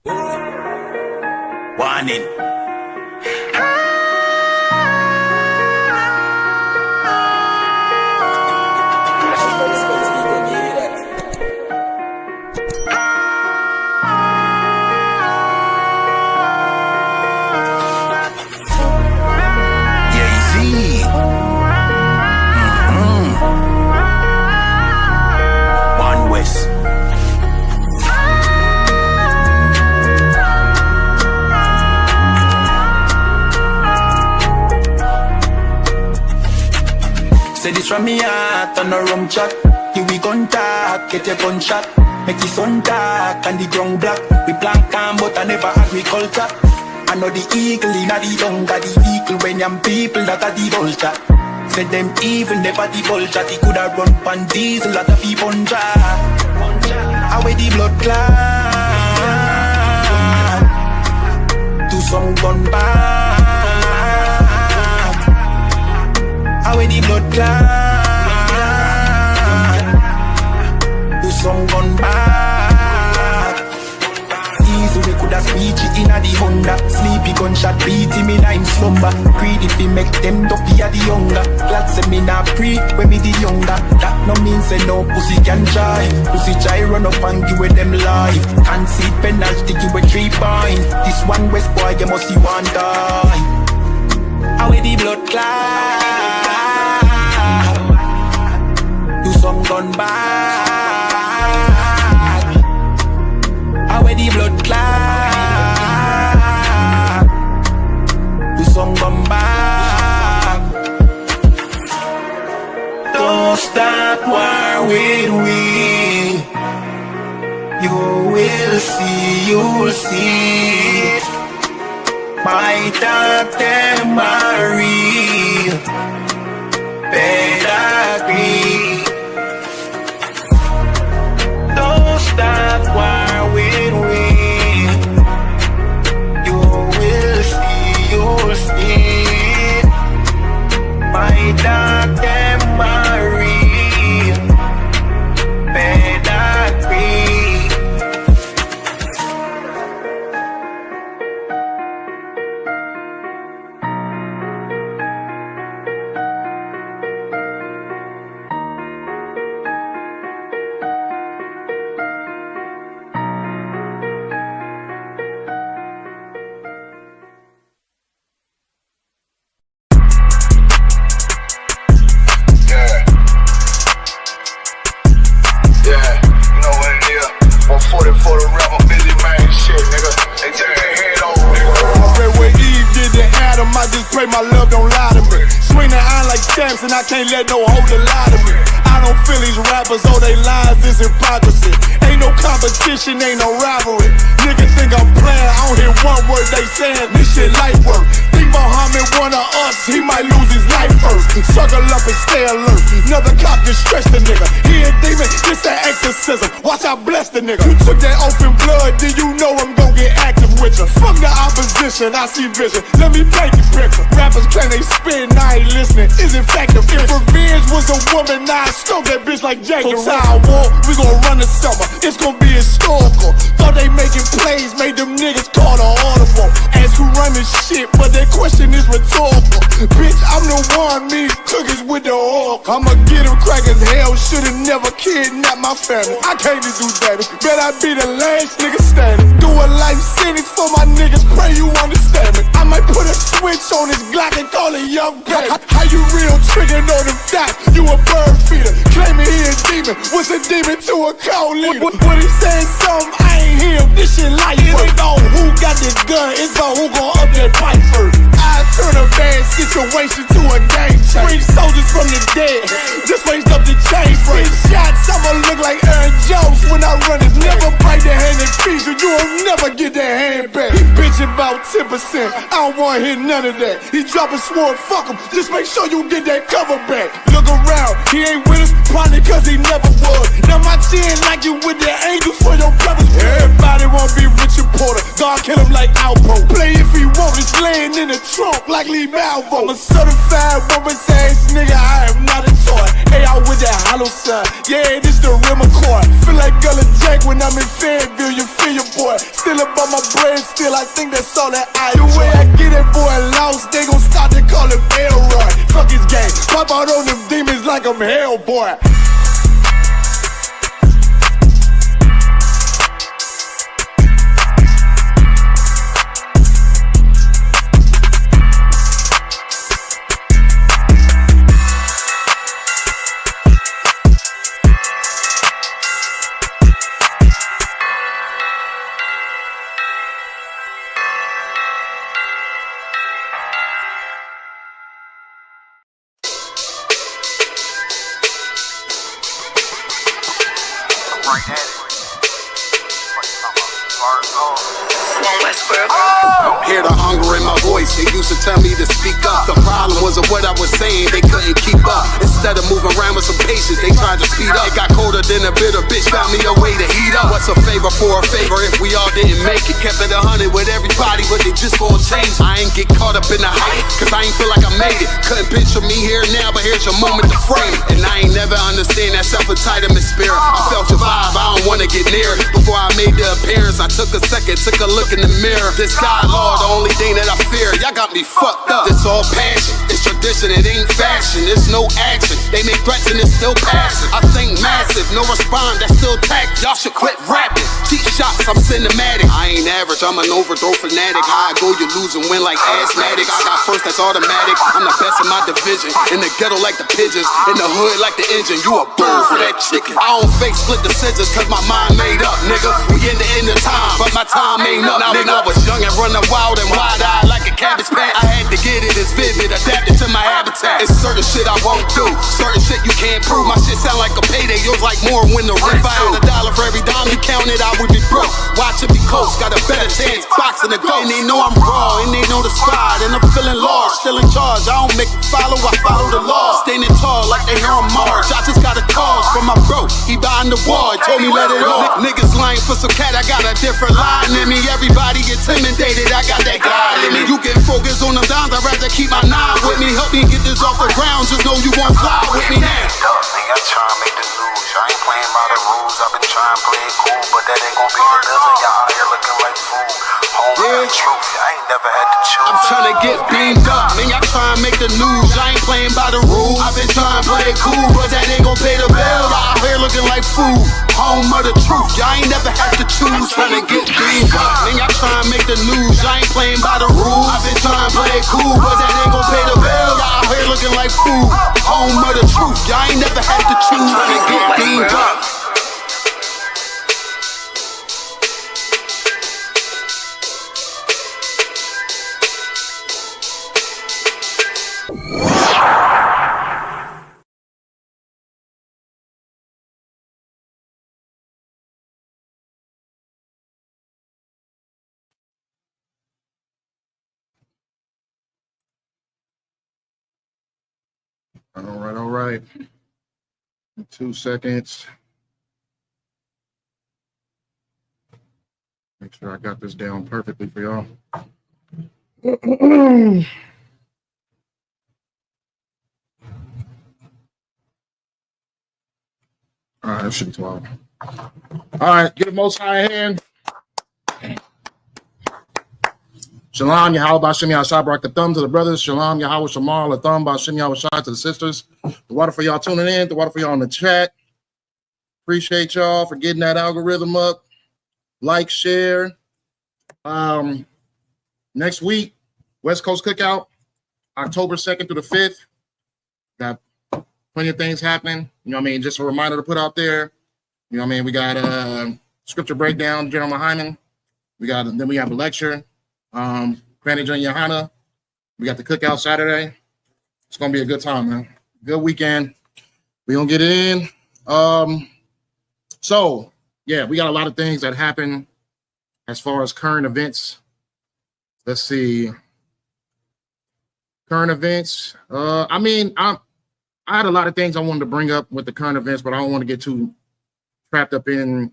Warning. Say this from me heart on a rum chat. Here we contact, get your gunshot. Make the sun dark and the ground black. We plant calm but I never agriculture. I know the eagle in the younger the eagle when young people that are the vulture. Say them evil never the vulture. They coulda run pan diesel at a fee punja. Away the blood clot. Do some gun back. Away the blood clot. Do some gun back. Easy we coulda speech it inna the Honda. Sleepy gunshot beat him inna him slumber. Greedy fi make them dopey a the younger. Glad say me nah pre when me the younger. That no mean say no pussy can try. Pussy try run up and give with them life. Can't see penalty give with 3 points. This one West boy you must see one die. Away the blood clot. Do some gun back. Away the blood clot. Do some gun back. Don't stop war with we. You will see, you'll see. My dark them are real. Better agree. Don't stop while we're with. You will see, you'll see. My dark them are real. Better agree. And I can't let no hoe lie to me. I don't feel these rappers, oh they lies, this hypocrisy. Ain't no competition, ain't no rivalry. Niggas think I'm playing, I don't hear one word they saying. This shit light work. Think Muhammad one of us, he might lose his life first. Circle up and stay alert. Another cop just stretch the nigga. He a demon, this an exorcism. Watch I bless the nigga. You took that open blood, then you know I'm gon' get active with you. Fuck the opposition, I see vision. Let me paint the picture. Rappers claim they spit and I ain't listening. Is in fact the If revenge was a woman, now I stroke that bitch like Jackie. So I war, we gon' run the summer. It's gon' be historical. Thought they making plays, made them niggas call the audible. Ask who run this shit, but that question is rhetorical. Bitch, I'm the one, me cookies with the oil. I'ma get him crack as hell, should've never kidnapped my family. I can't do that. Bet I be the last nigga standing. Do a life sentence for my niggas, pray you understand me. I might put a switch on this Glock and call it young baby. How you real trigger know them dots? You a bird feeder, claiming he a demon. What's a demon to a cold leader? What he saying something, I ain't hear him. This shit light work. It ain't on who got this gun, it's on who gon' up that pipe first. I turn a bad situation to a game changer. Bring soldiers from the dead, just raised up the chain frame. Shots, I'ma look like Aaron Jones when I run it. Never bite the hand and feed you, you'll never get that hand back. He bitchin' about 10%, I don't wanna hear none of that. He dropping sword, fuck him, just make sure you get that cover back. Look around, he ain't with us, probably cause he never was. Now my chin like you with the angels for your brothers. Everybody won't be Richard Porter, God kill him like Alpo. Play if he want, it's laying in the trunk like Lee Malvo. I'm a certified woman's ass nigga, I am not a toy. Hey, out with the that hollow sound. Yeah, this the real McCoy. Feel like Gullah Jack when I'm in Fayetteville, you feel your boy. Still up on my bread, still I think that's all that I enjoy. The way I get that boy lost, they gon' start to call him Elroy. Fuck his game, pop out on them demons like I'm Hellboy. Hear the hunger in my voice, they used to tell me to speak up. The problem wasn't what I was saying, they couldn't keep up. Instead of moving around with some patience, they tried to speed up. It got colder than a bitter bitch, found me a way to heat up. What's a favor for a favor if we all didn't make it? Kept it 100 with everybody, but they just gon' change. I ain't get caught up in the hype, cause I ain't feel like I made it. Couldn't picture me here now, but here's your moment to frame it. And I ain't never understand that self-entitlement spirit. I felt your vibe, I don't wanna get near it. Before I made the appearance, I took a second, took a look in the mirror. This guy, Lord, the only thing that I fear. Y'all got me fucked up. This all passion, it's tradition, it ain't fashion. It's no action, they make threats and it's still passive. I think massive, no respond, that's still tact. Y'all should quit rapping. Cheap shots, I'm cinematic. I ain't average, I'm an overthrow fanatic. How I go, you lose and win like asthmatics. I got first, that's automatic. I'm the best in my division. In the ghetto like the pigeons, in the hood like the engine. You a bird for that chicken. I don't fake split decisions, cause my mind made up, nigga. We in the end of time, but my time ain't up. Now when I was young and running wild and wide-eyed like a cabbage patch, I had to get it as vivid, adapted to my habitat. It's certain shit I won't do, certain shit you can't prove. My shit sound like a payday, yours like more when the rent. If I had $1 for every dime you counted, I would be broke. Watch it be coast, got a better chance, boxing the ghost. And they know I'm raw, and they know the squad, and I'm feeling large, still in charge. I don't make it follow, I follow the law. Standing tall like they hear on March. I just got a call from my bro, he behind the wall, he told me let it off. Niggas lying for some cat, I got a different line in me. Everybody intimidated, I got that God in me. You get focused on them dimes, I'd rather keep my nine with me. Help me get this off the ground, just know you won't fly with me now. I try and make the news, I ain't playing by the rules. I've been trying to play it cool, but that ain't gon' be the living. Y'all out here looking like fool. Home with the truth, I ain't never had to choose. I'm trying to get beamed up, man, y'all try and make the news. I ain't playing by the rules. I've been trying to play it cool, but that ain't gon' pay the bill. Y'all out here looking like fool. Home of the truth, y'all ain't never had to choose. Trying to get beamed up, man, y'all try and make the news. I ain't playing by the rules. I've been trying to play it cool, but that ain't gon' pay the bill. Y'all out here looking like fool. Home of the truth, y'all ain't never had to choose. Trying to get beamed up. All right. 2 seconds. Make sure I got this down perfectly for y'all. All right, that should be 12. All right, get a most high hand. Shalom, Yahweh Bashim Yahshua Barak the thumb to the brothers. Shalom, Yahweh Shamal, the thumb Bashim Yahweh to the sisters. The water for y'all tuning in, the water for y'all in the chat. Appreciate y'all for getting that algorithm up. Like, share. Next week, West Coast Cookout, October 2nd through the 5th. Got plenty of things happening. You know what I mean? Just a reminder to put out there. You know what I mean? We got scripture breakdown, General Hyman. Then we have a lecture. Granny John Johanna. We got the cookout Saturday. It's gonna be a good time, man. Good weekend. We gonna get in. So yeah, we got a lot of things that happen as far as current events. Let's see. Current events. I had a lot of things I wanted to bring up with the current events, but I don't want to get too trapped up in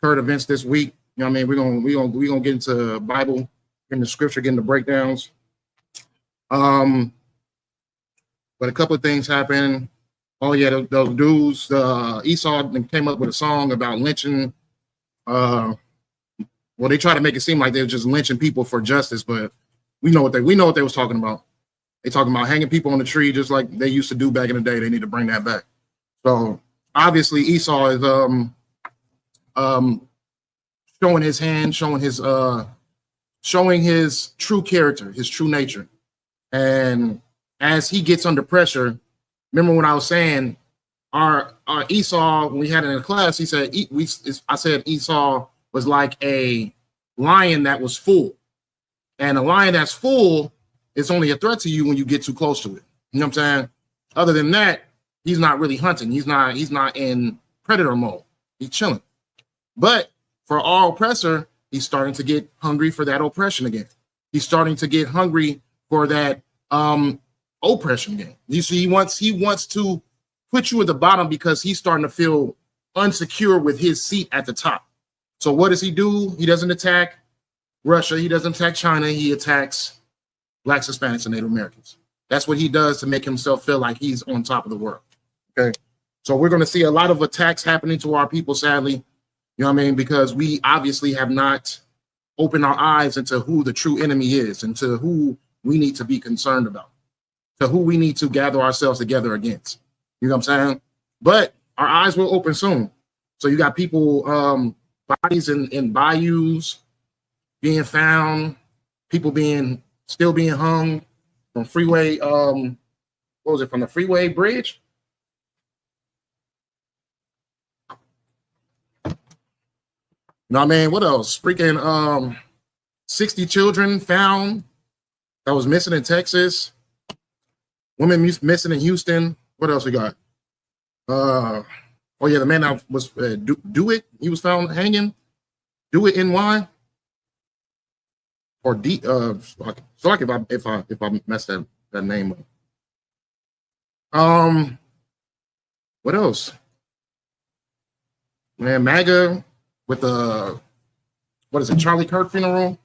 current events this week. You know what I mean? We're gonna get into Bible, getting the scripture, getting the breakdowns. But a couple of things happened. Oh yeah, those dudes. Esau came up with a song about lynching. Well, they try to make it seem like they're just lynching people for justice, but we know what they was talking about. They talking about hanging people on the tree just like they used to do back in the day. They need to bring that back. So obviously Esau is showing his hand, showing his true character, his true nature. And as he gets under pressure, remember when I was saying our Esau, when we had it in class, he said I said Esau was like a lion that was full. And a lion that's full is only a threat to you when you get too close to it. You know what I'm saying? Other than that, he's not really hunting. He's not in predator mode. He's chilling. But for our oppressor, he's starting to get hungry for that oppression again. He's starting to get hungry for that oppression again. You see, he wants to put you at the bottom because he's starting to feel unsecure with his seat at the top. So what does he do? He doesn't attack Russia. He doesn't attack China. He attacks Blacks, Hispanics, and Native Americans. That's what he does to make himself feel like he's on top of the world. Okay. So we're going to see a lot of attacks happening to our people, sadly. You know what I mean? Because we obviously have not opened our eyes into who the true enemy is and to who we need to be concerned about, to who we need to gather ourselves together against. You know what I'm saying? But our eyes will open soon. So you got people, bodies in bayous being found, people still being hung from freeway, what was it, from the freeway bridge? No, I mean, what else? Freaking 60 children found that was missing in Texas. Women missing in Houston. What else we got? Oh yeah, the man that was do it. He was found hanging. Do it NY or D. So like if I messed that name up. What else? Man, MAGA with the what is it? Charlie Kirk funeral.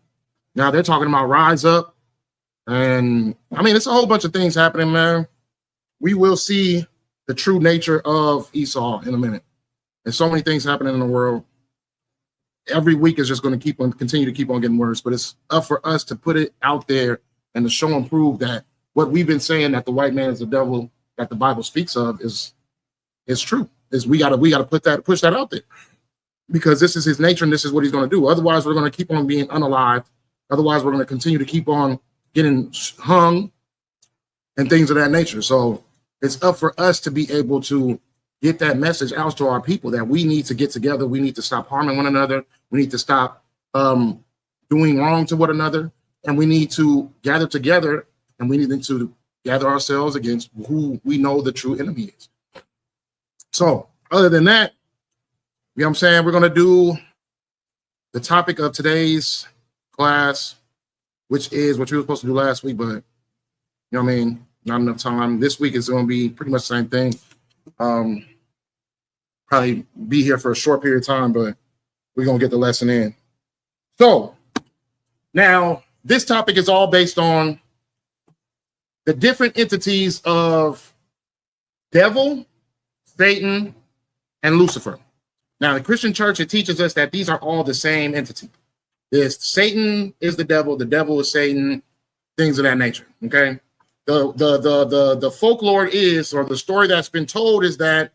Now they're talking about Rise Up, and I mean it's a whole bunch of things happening, man. We will see the true nature of Esau in a minute. There's so many things happening in the world. Every week is just going to continue to keep on getting worse, but it's up for us to put it out there and to show and prove that what we've been saying, that the white man is the devil, that the Bible speaks of, is true. We gotta push that out there, because this is his nature and this is what he's going to do. Otherwise, we're going to keep on being unalived. Otherwise, we're going to continue to keep on getting hung and things of that nature. So it's up for us to be able to get that message out to our people that we need to get together. We need to stop harming one another. We need to stop doing wrong to one another. And we need to gather together, and we need to gather ourselves against who we know the true enemy is. So other than that, you know what I'm saying, we're going to do the topic of today's class, which is what you were supposed to do last week, but you know what I mean, not enough time. This week is going to be pretty much the same thing. Probably be here for a short period of time, but we're going to get the lesson in. So now this topic is all based on the different entities of devil, Satan, and Lucifer. Now, the Christian church, it teaches us that these are all the same entity. Satan is the devil is Satan, things of that nature. Okay. The folklore is, or the story that's been told is that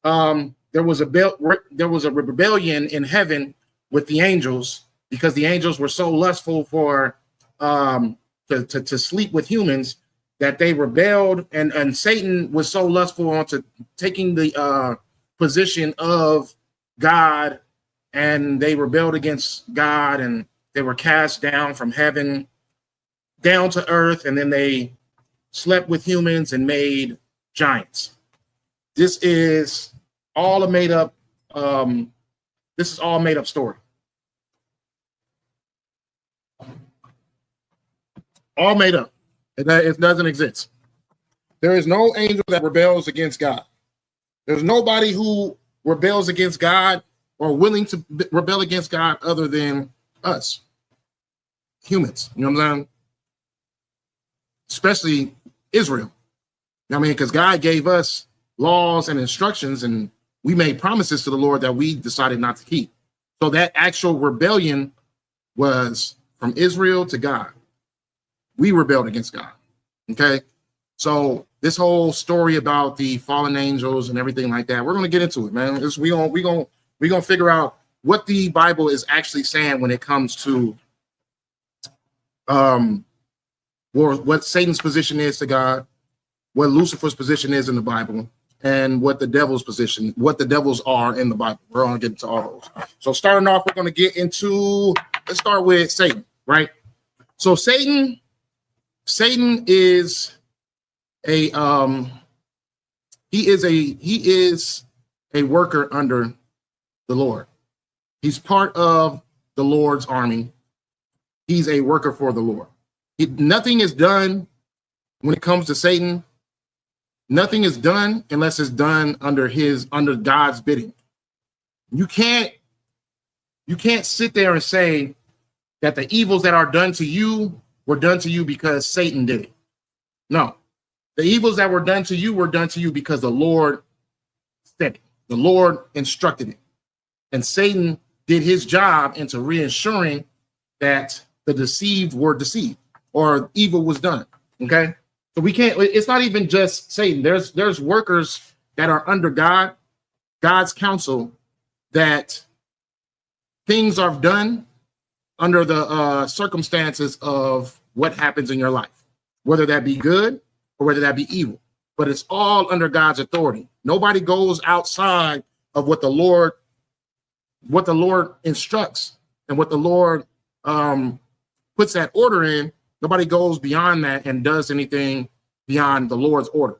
there was a rebellion in heaven with the angels, because the angels were so lustful for to sleep with humans that they rebelled, and Satan was so lustful onto taking the position of God, and they rebelled against God, and they were cast down from heaven down to earth, and then they slept with humans and made giants. This is all a made up story. All made up. It doesn't exist. There is no angel that rebels against God. There's nobody who rebels against God or willing to rebel against God other than us, humans. You know what I'm saying? Especially Israel. I mean, because God gave us laws and instructions, and we made promises to the Lord that we decided not to keep. So that actual rebellion was from Israel to God. We rebelled against God. Okay. So this whole story about the fallen angels and everything like that, we're going to get into it, man. We're going to figure out what the Bible is actually saying when it comes to what Satan's position is to God, what Lucifer's position is in the Bible, and what the devil's position, what the devils are in the Bible. We're going to get into all those. So starting off, we're going to get into, let's start with Satan, right? So Satan is he is a worker under the Lord. He's part of the Lord's army. He's a worker for the Lord. Nothing is done when it comes to Satan. Nothing is done unless it's done under God's bidding. You can't sit there and say that the evils that are done to you were done to you because Satan did it. No, the evils that were done to you because the Lord said it. The Lord instructed it. And Satan did his job into reassuring that the deceived were deceived or evil was done. Okay. So we can't, it's not even just Satan. There's workers that are under God's counsel, that things are done under the circumstances of what happens in your life, whether that be good or whether that be evil, but it's all under God's authority. Nobody goes outside of what the Lord instructs and what the Lord puts that order in. Nobody goes beyond that and does anything beyond the Lord's order.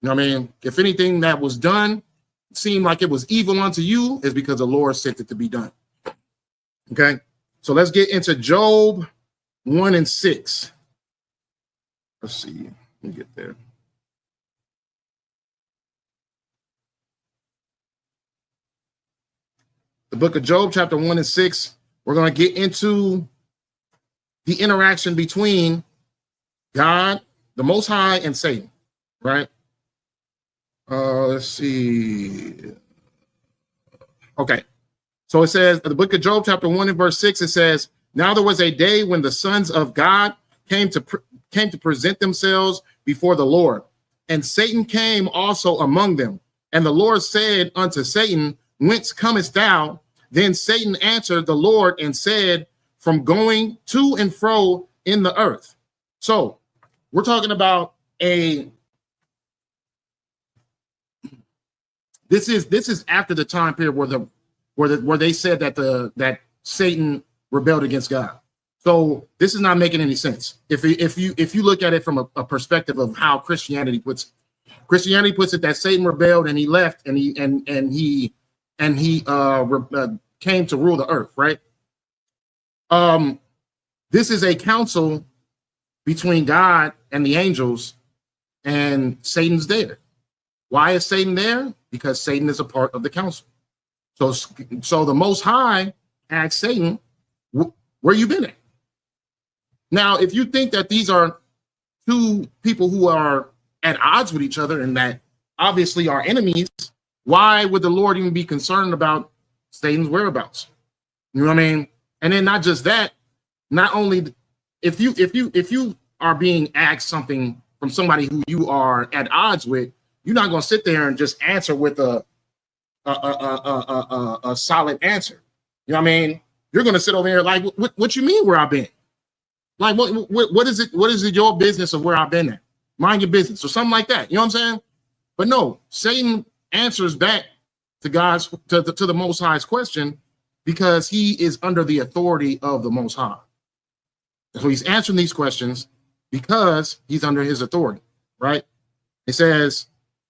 You know what I mean? If anything that was done seemed like it was evil unto you, is because the Lord sent it to be done. Okay, so let's get into Job 1 and 6. Let's see. Let me get there. The book of Job, chapter 1 and 6. We're going to get into the interaction between God, the Most High, and Satan, right? Let's see. Okay. So it says, the book of Job, chapter 1 and verse 6, it says, now there was a day when the sons of God came to present themselves before the Lord, and Satan came also among them. And the Lord said unto Satan, whence comest thou? Then Satan answered the Lord and said, from going to and fro in the earth. So we're talking about this is after the time period where they said that Satan rebelled against God. So this is not making any sense. If you look at it from a perspective of how Christianity puts it, that Satan rebelled and he left and he came to rule the earth, right? This is a council between God and the angels, and Satan's there. Why is Satan there? Because Satan is a part of the council. So the Most High asked Satan, where you been at? Now, if you think that these are two people who are at odds with each other and that obviously are enemies, why would the Lord even be concerned about Satan's whereabouts? You know what I mean? And then not just that, not only if you are being asked something from somebody who you are at odds with, you're not going to sit there and just answer with a solid answer. You know what I mean? You're going to sit over here like, what you mean where I've been? Like, what is it? What is it your business of where I've been at? Mind your business or something like that. You know what I'm saying? But no, Satan answers back to the Most High's question because he is under the authority of the Most High. So he's answering these questions because he's under his authority, right? It says,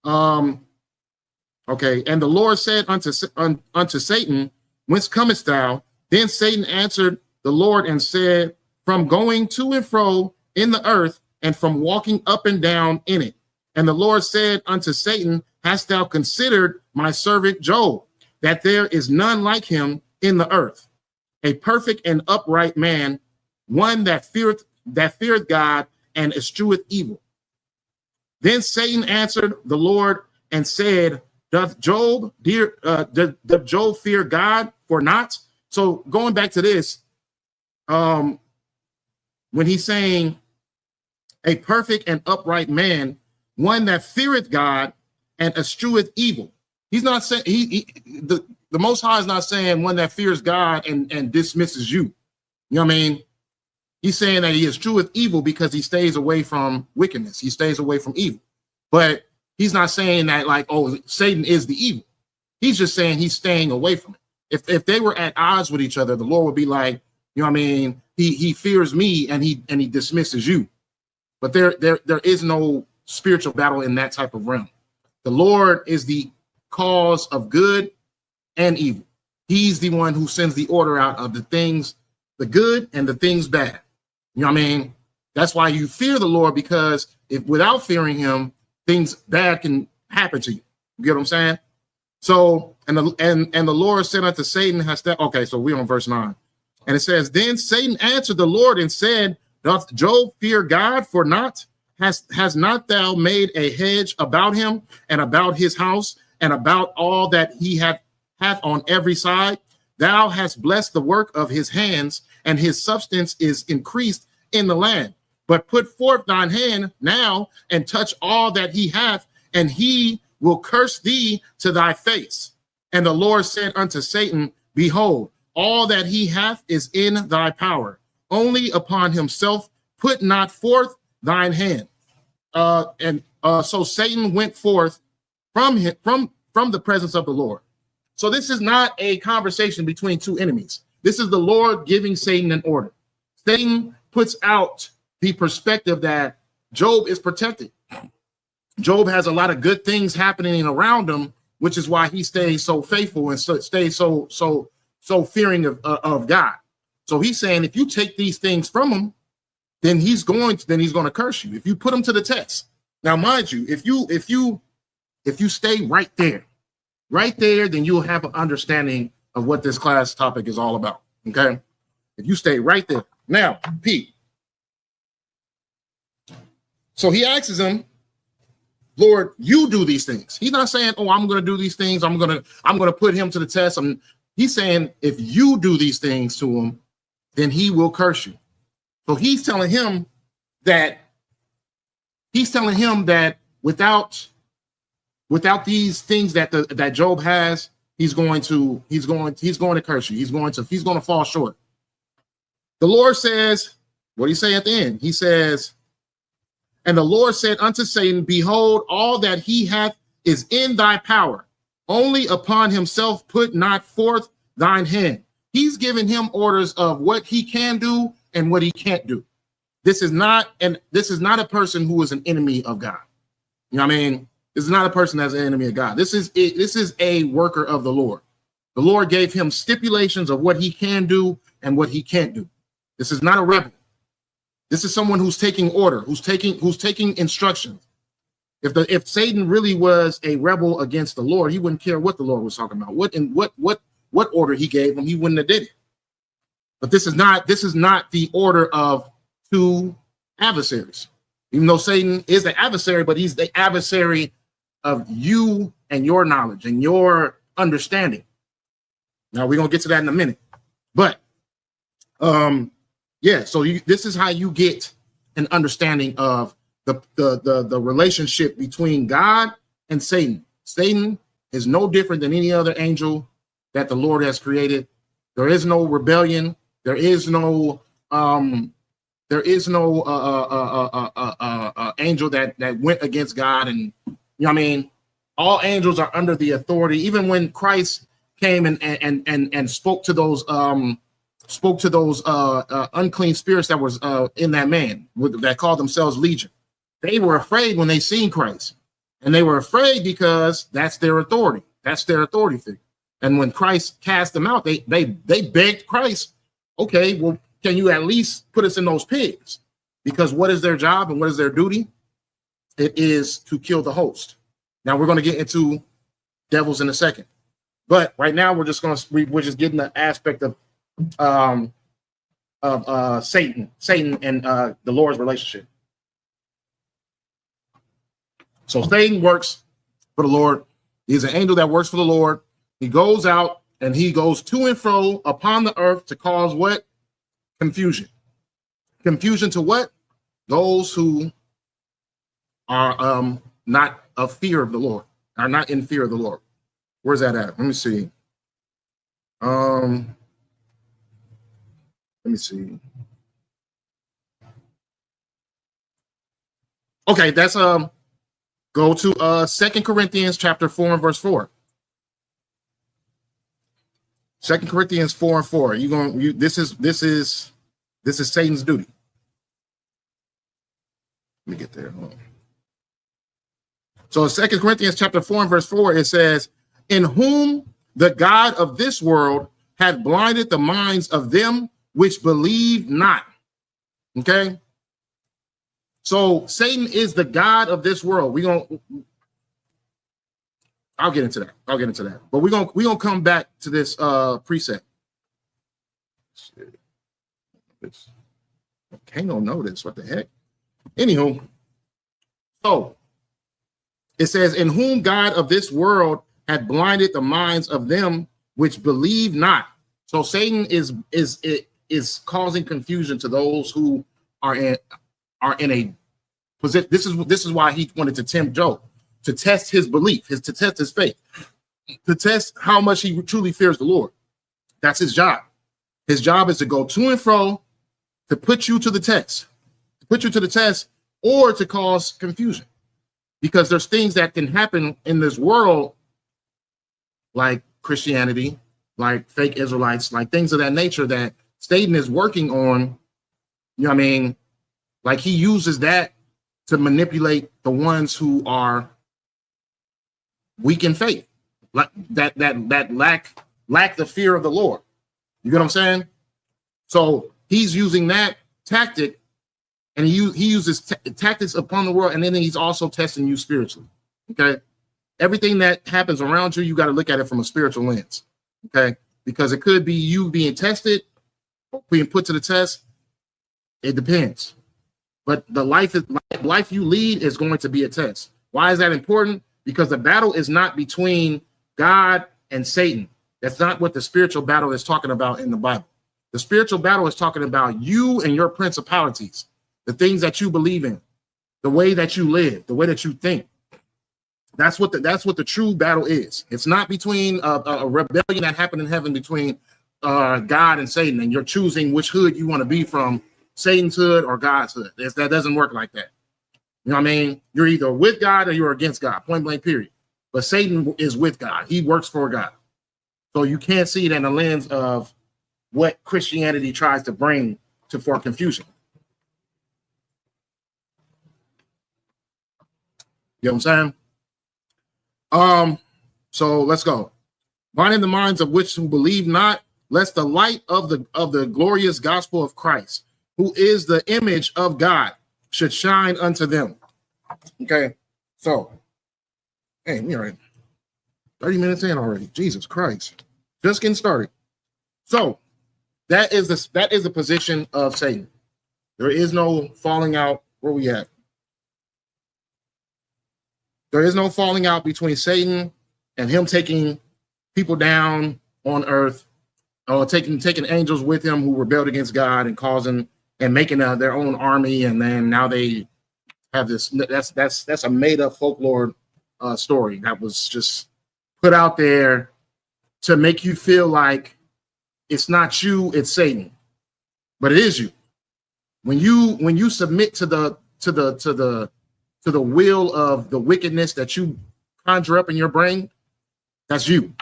okay, and the Lord said unto Satan, whence comest thou? Then Satan answered the Lord and said, from going to and fro in the earth, and from walking up and down in it. And the Lord said unto Satan, hast thou considered my servant Job, that there is none like him in the earth, a perfect and upright man, one that feareth God and escheweth evil. Then Satan answered the Lord and said, doth Job fear God for naught? So going back to this, when he's saying a perfect and upright man, one that feareth God and escheweth evil. He's not saying the Most High is not saying one that fears God and dismisses you. You know what I mean? He's saying that he escheweth evil because he stays away from wickedness. He stays away from evil. But he's not saying that like, oh, Satan is the evil. He's just saying he's staying away from it. If they were at odds with each other, the Lord would be like, you know what I mean? He fears me and he dismisses you. But there is no spiritual battle in that type of realm. The Lord is the cause of good and evil. He's the one who sends the order out of the things, the good and the things bad. You know what I mean? That's why you fear the Lord, because if without fearing him, things bad can happen to you. You get what I'm saying? So, and the Lord said unto Satan, okay, so we're on verse 9. And it says, then Satan answered the Lord and said, doth Job fear God for naught? Has not thou made a hedge about him and about his house and about all that he hath on every side? Thou hast blessed the work of his hands, and his substance is increased in the land. But put forth thine hand now and touch all that he hath, and he will curse thee to thy face. And the Lord said unto Satan, behold, all that he hath is in thy power. Only upon himself put not forth thine hand. So Satan went forth from the presence of the Lord. So this is not a conversation between two enemies. This is the Lord giving Satan an order. Satan puts out the perspective that Job is protected. Job has a lot of good things happening around him, which is why he stays so faithful and stays so fearing of God. So he's saying, if you take these things from him, then he's going to curse you. If you put him to the test. Now, mind you, if you stay right there, then you'll have an understanding of what this class topic is all about. Okay, if you stay right there. Now, Pete. So he asks him, Lord, you do these things. He's not saying, oh, I'm going to do these things. I'm going to put him to the test. He's saying, if you do these things to him, then he will curse you. So he's telling him that without these things that Job has, he's going to curse you. He's going to fall short. The Lord says, what do you say at the end? He says, and the Lord said unto Satan, behold, all that he hath is in thy power. Only upon himself put not forth thine hand. He's giving him orders of what he can do and what he can't do. This is not a person who is an enemy of God. You know what I mean? This is not a person that's an enemy of God. This is a worker of the Lord. The Lord gave him stipulations of what he can do and what he can't do. This is not a rebel. This is someone who's taking order, who's taking instructions. If Satan really was a rebel against the Lord, he wouldn't care what the Lord was talking about. What order he gave him, he wouldn't have did it. But this is not the order of two adversaries. Even though Satan is the adversary, but he's the adversary of you and your knowledge and your understanding. Now we're gonna get to that in a minute. But yeah, so this is how you get an understanding of the relationship between God and Satan. Satan is no different than any other angel that the Lord has created. There is no rebellion. There is no angel that went against God. And you know what I mean? All angels are under the authority. Even when Christ came and spoke to those unclean spirits that was in that man that called themselves Legion, they were afraid when they seen Christ, and they were afraid because that's their authority. That's their authority figure. And when Christ cast them out, they begged Christ, okay, well, can you at least put us in those pigs? Because what is their job and what is their duty? It is to kill the host. Now we're going to get into devils in a second, but right now we're just getting the aspect of Satan and the Lord's relationship. So Satan works for the Lord. He's an angel that works for the Lord. He goes out and he goes to and fro upon the earth to cause what? Confusion. Confusion to what? Those who are not of fear of the Lord, are not in fear of the Lord. Where's that at? Let me see. Let me see. Okay, that's go to 2 Corinthians chapter 4 and verse 4. 2 Corinthians 4 and 4. This is Satan's duty. Let me get there. So in 2 Corinthians chapter 4 and verse 4, it says, in whom the God of this world hath blinded the minds of them which believe not. Okay. So Satan is the God of this world. I'll get into that. But we're gonna come back to this precept. Can't no notice. What the heck? Anywho, so it says, in whom God of this world had blinded the minds of them which believe not. So Satan is causing confusion to those who are in a position. This is why he wanted to tempt Job, to test his belief, to test his faith, to test how much he truly fears the Lord. That's his job. His job is to go to and fro, to put you to the test, or to cause confusion. Because there's things that can happen in this world, like Christianity, like fake Israelites, like things of that nature that Satan is working on. You know what I mean? Like he uses that to manipulate the ones who are weak in faith, like that lack the fear of the Lord. You get what I'm saying? So he's using that tactic, and he uses tactics upon the world, and then he's also testing you spiritually. Okay, everything that happens around you, you got to look at it from a spiritual lens. Okay, because it could be you being tested, being put to the test. It depends, but the life you lead is going to be a test. Why is that important? Because the battle is not between God and Satan. That's not what the spiritual battle is talking about in the Bible. The spiritual battle is talking about you and your principalities, the things that you believe in, the way that you live, the way that you think. That's what the true battle is. It's not between a rebellion that happened in heaven between God and Satan, and you're choosing which hood you want to be from, Satan's hood or God's hood. That doesn't work like that. You know what I mean? You're either with God or you're against God, point blank, period. But Satan is with God. He works for God. So you can't see it in the lens of what Christianity tries to bring for confusion. You know what I'm saying? So let's go. Blinding the minds of which who believe not, lest the light of the glorious gospel of Christ, who is the image of God, should shine unto them. Okay, so hey, we are 30 minutes in already. Jesus Christ, just getting started. So that is the position of Satan. There is no falling out. Where we at? There is no falling out between Satan and him taking people down on earth, or taking angels with him who rebelled against God and causing and making their own army, and then now they have this. That's a made up folklore story that was just put out there to make you feel like it's not you, it's Satan, but it is you. When you submit to the will of the wickedness that you conjure up in your brain, that's you.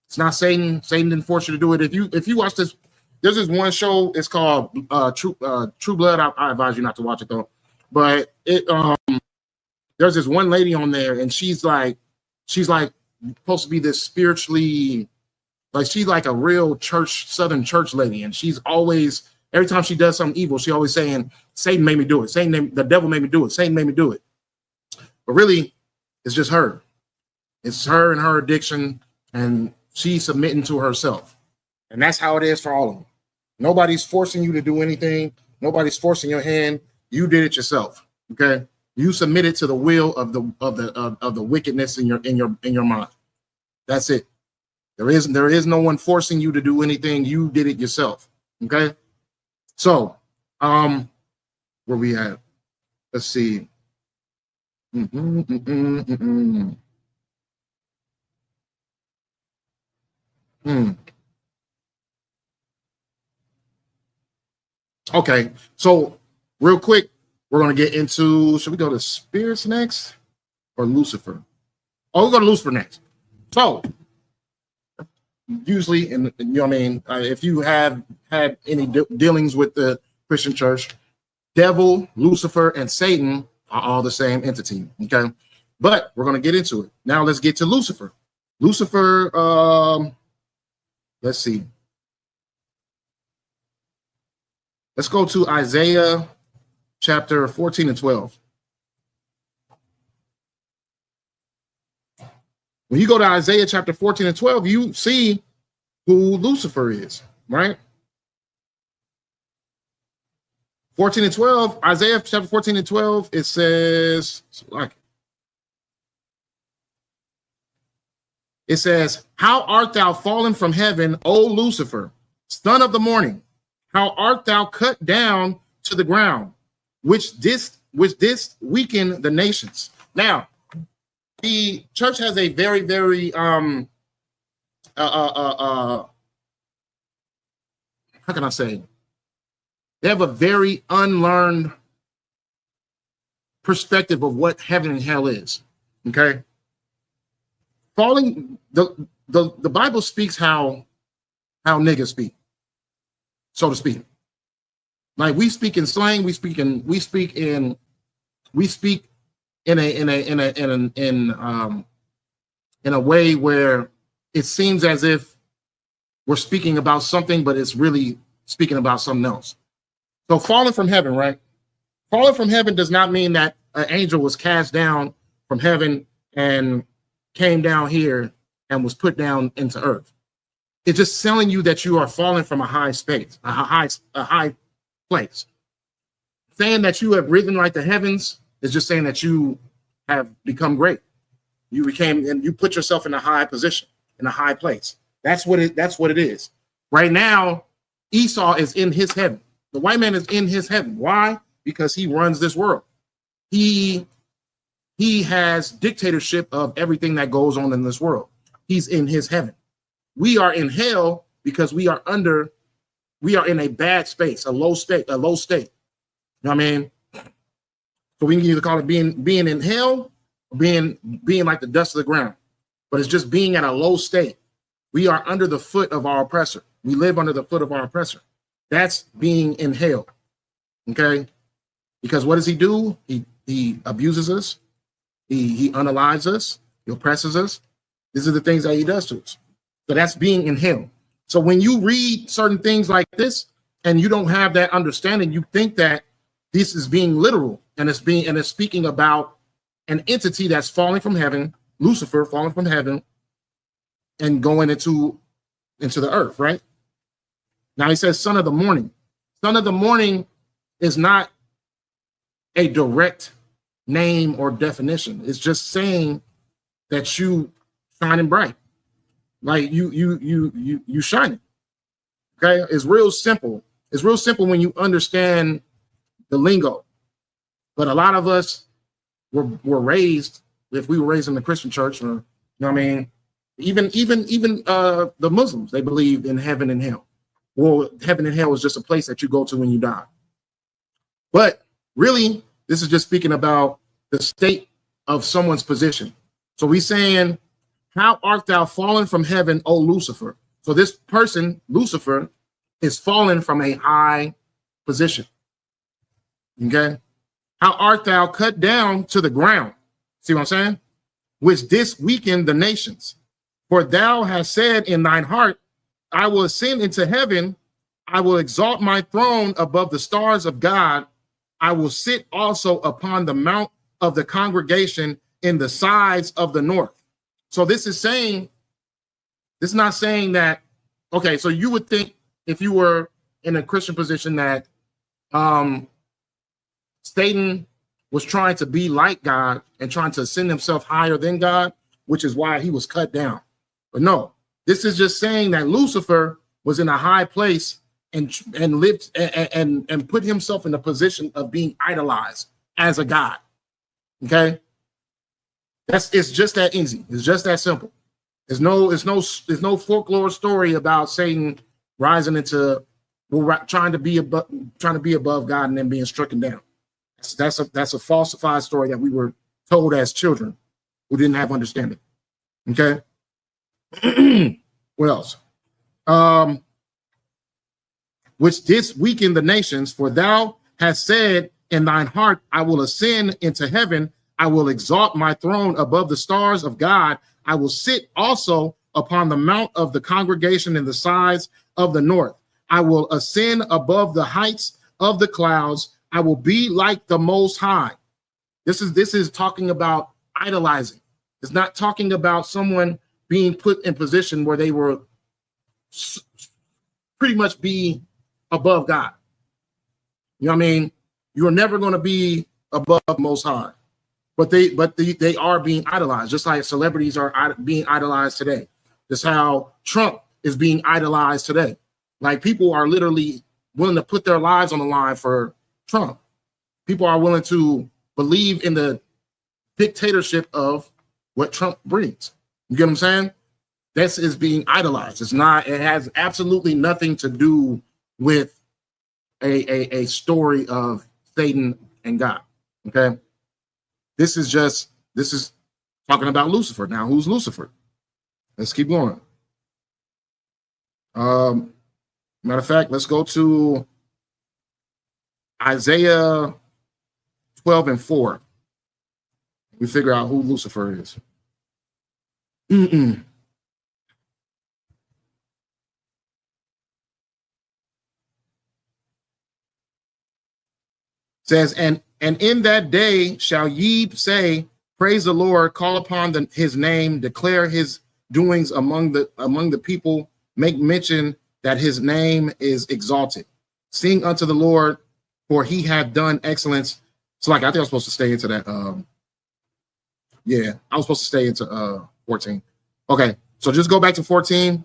It's not Satan. Satan didn't force you to do it. If you watch this, there's this one show. It's called True Blood. I advise you not to watch it though. But there's this one lady on there, and she's like supposed to be this spiritually, like she's like a real Southern church lady, and she's always, every time she does something evil, she always saying, Satan made me do it. The devil made me do it. Satan made me do it. But really, it's just her. It's her and her addiction, and she's submitting to herself. And that's how it is for all of them. Nobody's forcing you to do anything. Nobody's forcing your hand. You did it yourself. Okay. You submitted to the will of the wickedness in your mind. That's it. There is no one forcing you to do anything. You did it yourself. Okay. So, where we at? Let's see. Okay. So, real quick, we're going to get into, should we go to spirits next or Lucifer? Oh, we'll go to Lucifer next. So, usually, and you know what I mean, if you have had any dealings with the Christian church, devil, Lucifer, and Satan are all the same entity, okay? But we're going to get into it. Now let's get to Lucifer. Lucifer, let's see. Let's go to Isaiah chapter 14 and 12. When you go to Isaiah chapter 14 and 12, you see who Lucifer is, right? 14 and 12, Isaiah chapter 14 and 12, it says, how art thou fallen from heaven, O Lucifer, son of the morning? How art thou cut down to the ground, which didst weaken the nations? Now, the church has a very, very how can I say? They have a very unlearned perspective of what heaven and hell is. Okay. Falling, the Bible speaks how niggas speak, so to speak. Like we speak in slang, we speak in a way where it seems as if we're speaking about something, but it's really speaking about something else. So falling from heaven, right? Falling from heaven does not mean that an angel was cast down from heaven and came down here and was put down into earth. It's just telling you that you are falling from a high space, a high place. Saying that you have risen like the heavens is just saying that you have become great. You became, and you put yourself in a high position, in a high place. That's what it is. Right now, Esau is in his heaven. The white man is in his heaven. Why? Because he runs this world. He has dictatorship of everything that goes on in this world. He's in his heaven. We are in hell because we are in a bad space, a low state. You know what I mean? So we can either call it being in hell or being like the dust of the ground. But it's just being at a low state. We are under the foot of our oppressor. We live under the foot of our oppressor. That's being in hell. Okay? Because what does he do? He abuses us. He unalives us. He oppresses us. These are the things that he does to us. So that's being in hell. So when you read certain things like this and you don't have that understanding, you think that this is being literal and it's speaking about an entity that's falling from heaven, Lucifer falling from heaven and going into the earth, right? Now he says son of the morning. Son of the morning is not a direct name or definition. It's just saying that you shining bright. Like you shining. Okay, it's real simple. It's real simple when you understand the lingo. But a lot of us were raised, if we were raised in the Christian church, or you know what I mean, even the Muslims, they believe in heaven and hell. Well, heaven and hell is just a place that you go to when you die. But really, this is just speaking about the state of someone's position. So we saying, how art thou fallen from heaven, O Lucifer? So this person, Lucifer, is fallen from a high position. Okay? How art thou cut down to the ground? See what I'm saying? Which didst weaken the nations. For thou hast said in thine heart, I will ascend into heaven. I will exalt my throne above the stars of God. I will sit also upon the mount of the congregation in the sides of the north. So this is not saying that, okay, so you would think if you were in a Christian position that Satan was trying to be like God and trying to ascend himself higher than God, which is why he was cut down. But no, this is just saying that Lucifer was in a high place and lived and put himself in a position of being idolized as a god. Okay, it's just that easy. It's just that simple. There's no folklore story about Satan rising into trying to be above God and then being stricken down. That's a falsified story that we were told as children who didn't have understanding. Okay. What else? Which didst weaken the nations, for thou hast said in thine heart, I will ascend into heaven, I will exalt my throne above the stars of God, I will sit also upon the mount of the congregation in the sides of the north, I will ascend above the heights of the clouds, I will be like the Most High. This is talking about idolizing. It's not talking about someone being put in position where they were pretty much be above God. You know what I mean? You're never going to be above Most High, but they are being idolized, just like celebrities are being idolized today. That's how Trump is being idolized today. Like, people are literally willing to put their lives on the line for Trump. People are willing to believe in the dictatorship of what Trump brings. You get what I'm saying? This is being idolized. It has absolutely nothing to do with a story of Satan and God. Okay. This is talking about Lucifer. Now, who's Lucifer? Let's keep going. Matter of fact, let's go to Isaiah 12:4. We figure out who Lucifer is. Says, and in that day shall ye say, praise the Lord, call upon his name, declare his doings among the people, make mention that his name is exalted. Sing unto the Lord, for he hath done excellence. So, like, I think I was supposed to stay into that. Yeah, I was supposed to stay into 14. Okay, so just go back to 14.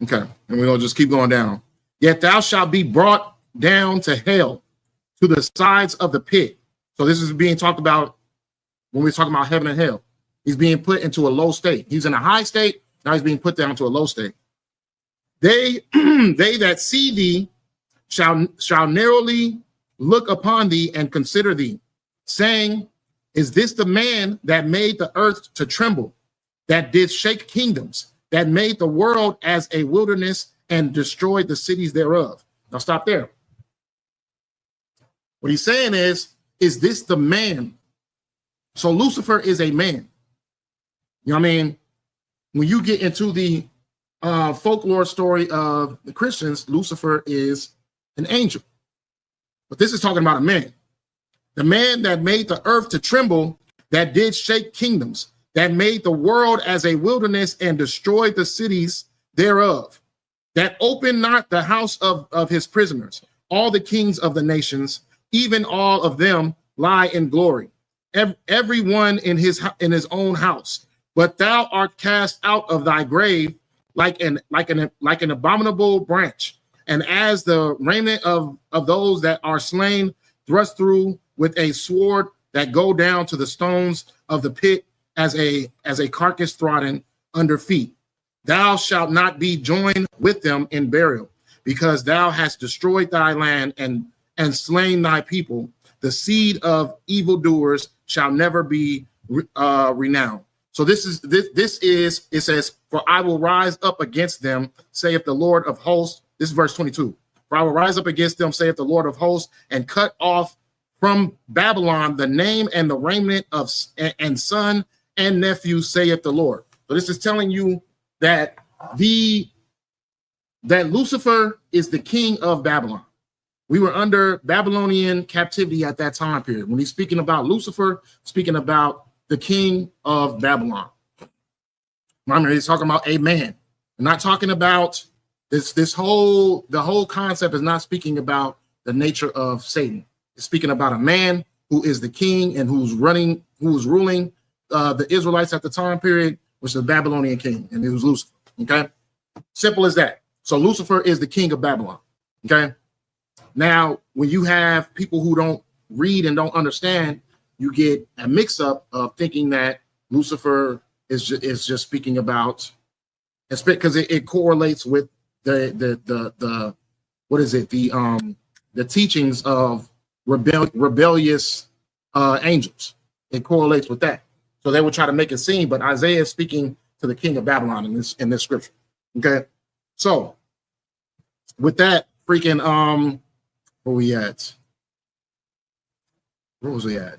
Okay, and we're gonna just keep going down. Yet thou shalt be brought down to hell, to the sides of the pit. So this is being talked about when we're talking about heaven and hell. He's being put into a low state. He's in a high state. Now he's being put down to a low state. They that see thee shall narrowly look upon thee and consider thee, saying, is this the man that made the earth to tremble, that did shake kingdoms, that made the world as a wilderness and destroyed the cities thereof? Now stop there. What he's saying is this the man? So Lucifer is a man. You know what I mean? When you get into the folklore story of the Christians, Lucifer is an angel. But this is talking about a man. The man that made the earth to tremble, that did shake kingdoms, that made the world as a wilderness and destroyed the cities thereof, that opened not the house of his prisoners. All the kings of the nations, even all of them, lie in glory, every one in his own house. But thou art cast out of thy grave like an abominable branch, and as the raiment of those that are slain, thrust through with a sword, that go down to the stones of the pit, as a carcass trodden under feet. Thou shalt not be joined with them in burial, because thou hast destroyed thy land and slain thy people. The seed of evildoers shall never be renowned. So this is it says, for I will rise up against them, saith the Lord of hosts. This is verse 22. For I will rise up against them, saith the Lord of hosts, and cut off from Babylon the name and the raiment of and son and nephew, saith the Lord. So this is telling you that Lucifer is the king of Babylon. We were under Babylonian captivity at that time period. When he's speaking about Lucifer, speaking about the king of Babylon. Remember, he's talking about a man. I'm not talking about the whole concept is not speaking about the nature of Satan. It's speaking about a man who is the king and who's ruling the Israelites at the time period, which is the Babylonian king, and it was Lucifer. Okay, simple as that. So Lucifer is the king of Babylon. Okay, now when you have people who don't read and don't understand, you get a mix-up of thinking that Lucifer is just speaking about, because it correlates with the what is it, the teachings of rebellious angels. It correlates with that. So they would try to make it seem, but Isaiah is speaking to the king of Babylon in this scripture. Okay, so with that, freaking where we at? Where was we at?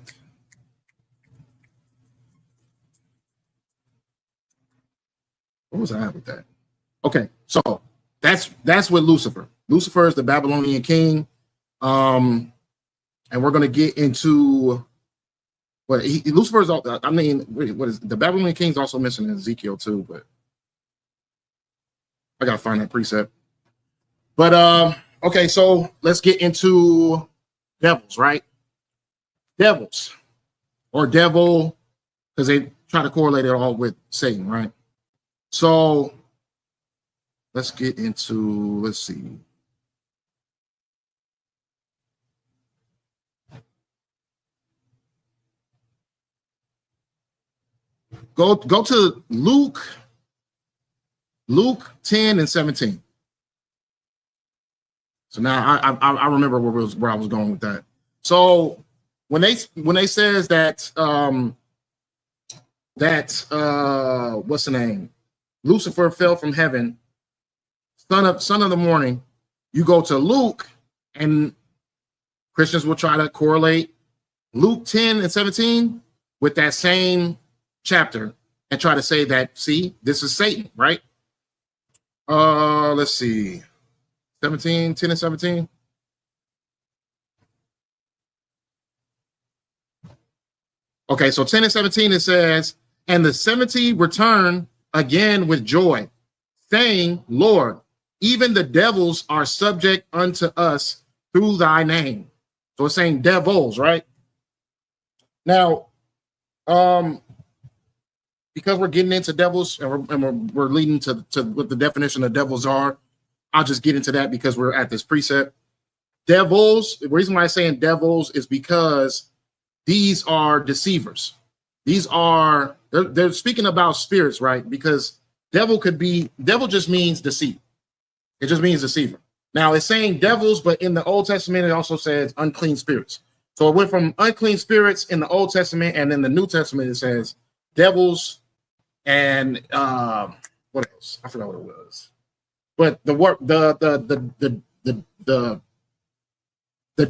What was I at with that? Okay, so that's with Lucifer. Lucifer is the Babylonian king, and we're gonna get into what Lucifer is. I mean, what is the Babylonian king is also mentioned in Ezekiel too, but I gotta find that precept. But okay, so let's get into devils, right? Devils or devil, because they try to correlate it all with Satan, right? So let's get into, let's see. Go to Luke 10 and 17. So now I remember where I was going with that. So when they says that what's the name? Lucifer fell from heaven, son of the morning. You go to Luke, and Christians will try to correlate Luke 10 and 17 with that same chapter and try to say that, see, this is Satan, right? Let's see. 10 and 17. Okay, so 10 and 17, it says, and the 70 return again with joy, saying, Lord, even the devils are subject unto us through thy name. So it's saying devils, right? Now, because we're getting into devils and we're leading to what the definition of devils are, I'll just get into that because we're at this precept. Devils, the reason why I'm saying devils is because these are deceivers. These are, they're speaking about spirits, right? Because devil just means deceiver. It just means deceiver. Now it's saying devils, but in the Old Testament, it also says unclean spirits. So it went from unclean spirits in the Old Testament, and in the New Testament, it says devils and what else? I forgot what it was. But the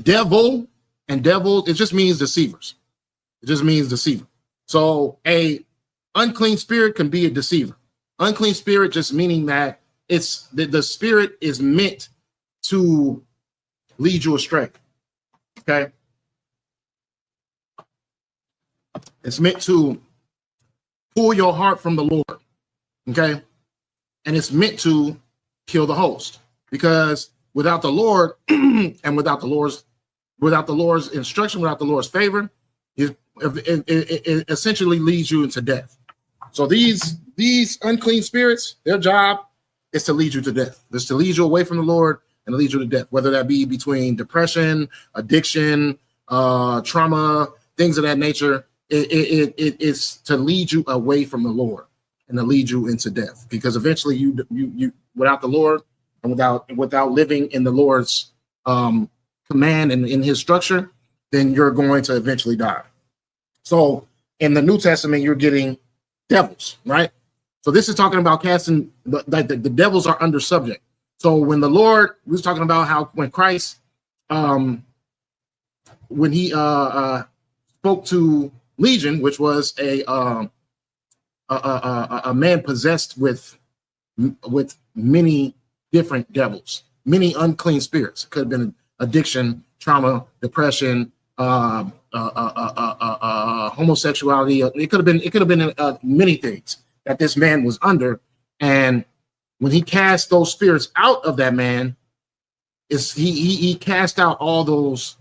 devil and devil, it just means deceivers. It just means deceiver. So a unclean spirit can be a deceiver. Unclean spirit just meaning that it's the spirit is meant to lead you astray. Okay. It's meant to pull your heart from the Lord. Okay. And it's meant to kill the host, because without the Lord and without the Lord's instruction, without the Lord's favor, it essentially leads you into death. So these unclean spirits, their job is to lead you to death. It's to lead you away from the Lord and lead you to death, whether that be between depression, addiction, trauma, things of that nature. It's to lead you away from the Lord and to lead you into death, because eventually you without the Lord and without living in the Lord's command and in his structure, then you're going to eventually die. So in the New Testament, you're getting devils, right? So this is talking about casting, the devils are under subject. So when the Lord, we was talking about how when Christ, when he spoke to Legion, which was a man possessed with many different devils, many unclean spirits. It could have been addiction, trauma, depression, homosexuality. It could have been many things that this man was under. And when he cast those spirits out of that man, is he cast out all those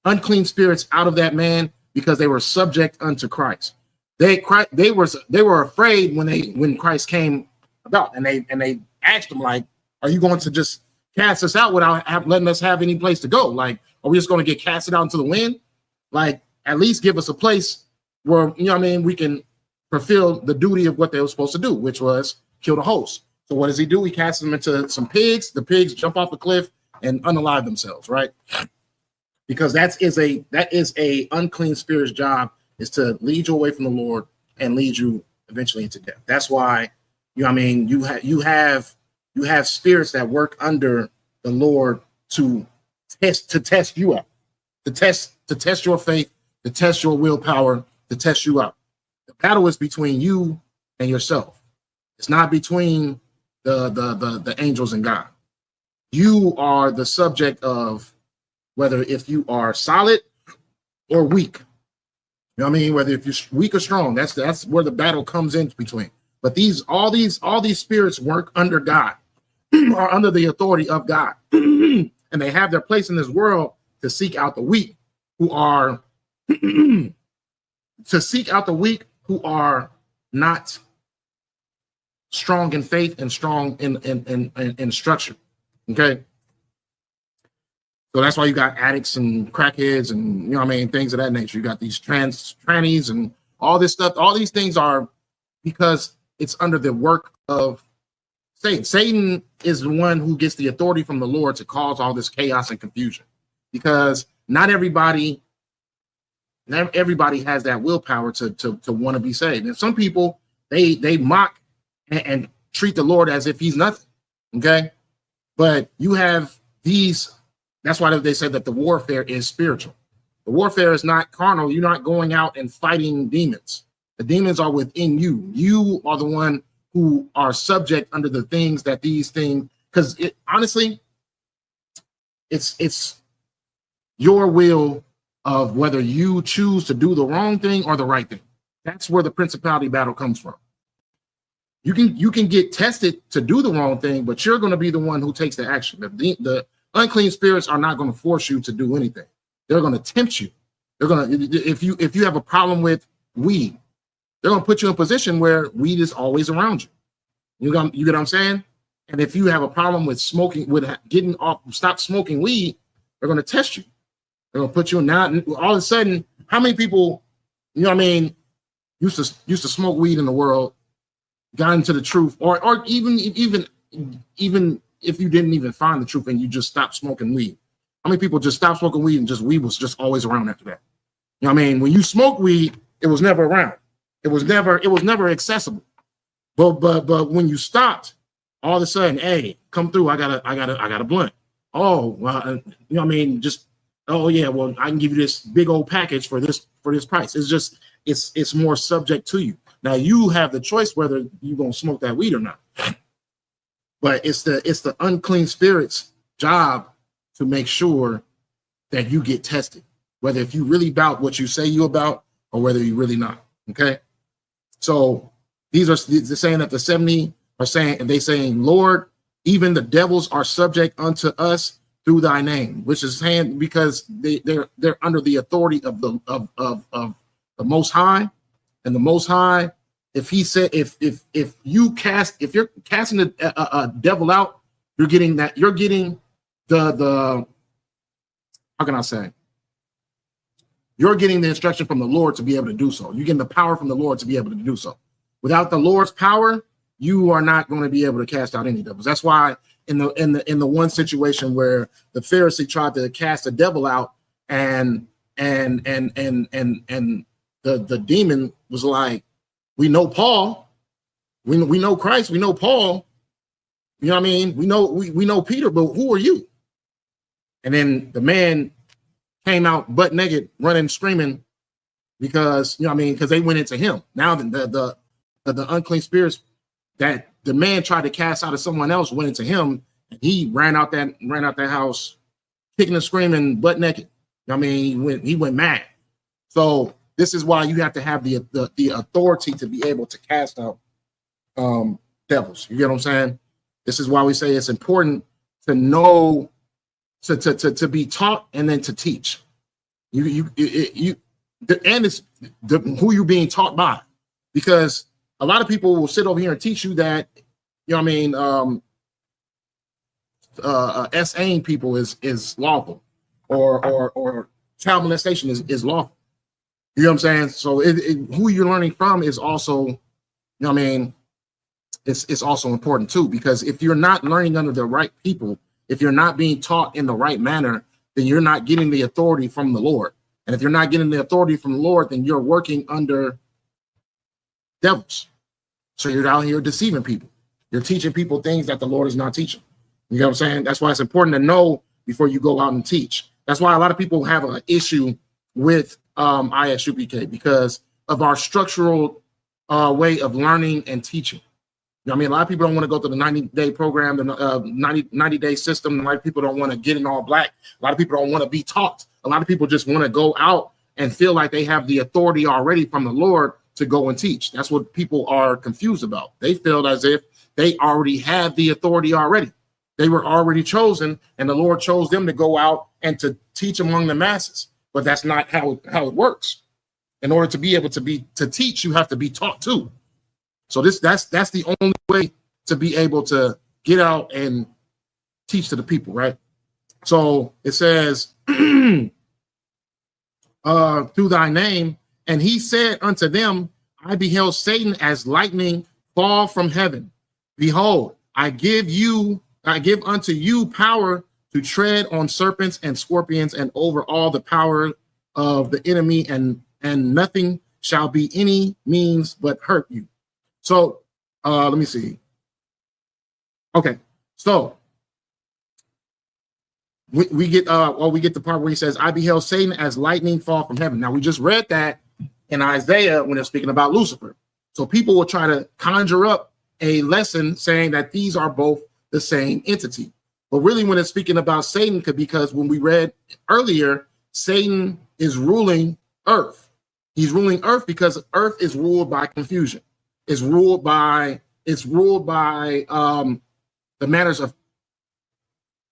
unclean spirits out of that man because they were subject unto Christ. They were afraid when Christ came about, and they asked him, like, are you going to just cast us out without letting us have any place to go? Like, are we just going to get casted out into the wind? Like, at least give us a place where, you know what I mean, we can fulfill the duty of what they were supposed to do, which was kill the host. So what does he do? He casts them into some pigs. The pigs jump off the cliff and unalive themselves, right? Because that is a unclean spirit's job, is to lead you away from the Lord and lead you eventually into death. That's why, you know what I mean, you have spirits that work under the Lord to test you out, to test your faith, to test your willpower, to test you out. The battle is between you and yourself. It's not between the angels and God. You are the subject of whether if you are solid or weak. You know what I mean? Whether if you're weak or strong, that's where the battle comes in between. But all these spirits work under God, or under the authority of God. And they have their place in this world to seek out the weak who are not strong in faith and strong in structure. Okay. So that's why you got addicts and crackheads and, you know what I mean, things of that nature. You got these trannies and all this stuff. All these things are because it's under the work of Satan. Satan is the one who gets the authority from the Lord to cause all this chaos and confusion, because not everybody has that willpower to want to be saved. And some people, they mock and treat the Lord as if he's nothing. Okay. But you have these, that's why they say that the warfare is spiritual. The warfare is not carnal. You're not going out and fighting demons. The demons are within you. You are the one who are subject under the things that these things, because honestly, it's your will of whether you choose to do the wrong thing or the right thing. That's where the principality battle comes from. You can get tested to do the wrong thing, but you're going to be the one who takes the action. The unclean spirits are not going to force you to do anything. They're going to tempt you. They're going to, if you have a problem with weed, they're going to put you in a position where weed is always around you. You get what I'm saying? And if you have a problem with smoking, with getting off, stop smoking weed, they're going to test you. They're going to put you in. Now, all of a sudden, how many people, you know what I mean, used to smoke weed in the world, got into the truth, or even if you didn't even find the truth and you just stopped smoking weed. How many people just stopped smoking weed and just weed was just always around after that? You know what I mean? When you smoke weed, it was never around. It was never accessible. But when you stopped, all of a sudden, hey, come through. I got a blunt. Oh, well, you know what I mean? Just, oh yeah, well, I can give you this big old package for this price. It's just, it's more subject to you. Now you have the choice whether you're gonna smoke that weed or not. But it's the unclean spirit's job to make sure that you get tested, whether if you really about what you say you about or whether you really not. Okay. So they're saying that the 70 are saying, and they saying, Lord, even the devils are subject unto us through thy name, which is saying because they're under the authority of the Most High. And the Most High, if he said, if you're casting a devil out, you're getting the how can I say? You're getting the instruction from the Lord to be able to do so. You're getting the power from the Lord to be able to do so. Without the Lord's power, you are not going to be able to cast out any devils. That's why in the one situation where the Pharisee tried to cast a devil out, and the demon was like, we know Paul, we know Christ, we know Paul, you know what I mean? We know Peter, but who are you? And then the man came out butt naked, running, screaming, because, you know what I mean, because they went into him. Now the unclean spirits that the man tried to cast out of someone else went into him, and he ran out that house, kicking and screaming, butt naked. You know what I mean, he went mad. So this is why you have to have the authority to be able to cast out devils. You get what I'm saying? This is why we say it's important to know, to be taught and then to teach. And it's who you're being taught by, because a lot of people will sit over here and teach you that, you know what I mean, SAing people is lawful, or child molestation is lawful. You know what I'm saying? So who you're learning from is also, you know what I mean, it's also important too, because if you're not learning under the right people, if you're not being taught in the right manner, then you're not getting the authority from the Lord. And if you're not getting the authority from the Lord, then you're working under devils. So you're out here deceiving people. You're teaching people things that the Lord is not teaching. You know what I'm saying? That's why it's important to know before you go out and teach. That's why a lot of people have an issue with Isupk, because of our structural way of learning and teaching. You know what I mean? A lot of people don't want to go through the 90-day program, the 90-day system. A lot of people don't want to get in all black. A lot of people don't want to be taught. A lot of people just want to go out and feel like they have the authority already from the Lord to go and teach. That's what people are confused about. They feel as if they already have the authority already. They were already chosen, and the Lord chose them to go out and to teach among the masses. But that's not how it works. In order to be able to teach, you have to be taught too. So that's the only way to be able to get out and teach to the people, right? So it says, through thy name, and he said unto them, I beheld Satan as lightning fall from heaven. Behold, I give unto you power to tread on serpents and scorpions and over all the power of the enemy, and nothing shall be any means but hurt you. So let me see. Okay, so we get the part where he says, I beheld Satan as lightning fall from heaven. Now we just read that in Isaiah when they're speaking about Lucifer. So people will try to conjure up a lesson saying that these are both the same entity. But really when it's speaking about Satan, because when we read earlier, Satan is ruling earth. He's ruling earth because earth is ruled by confusion. It's ruled by the matters of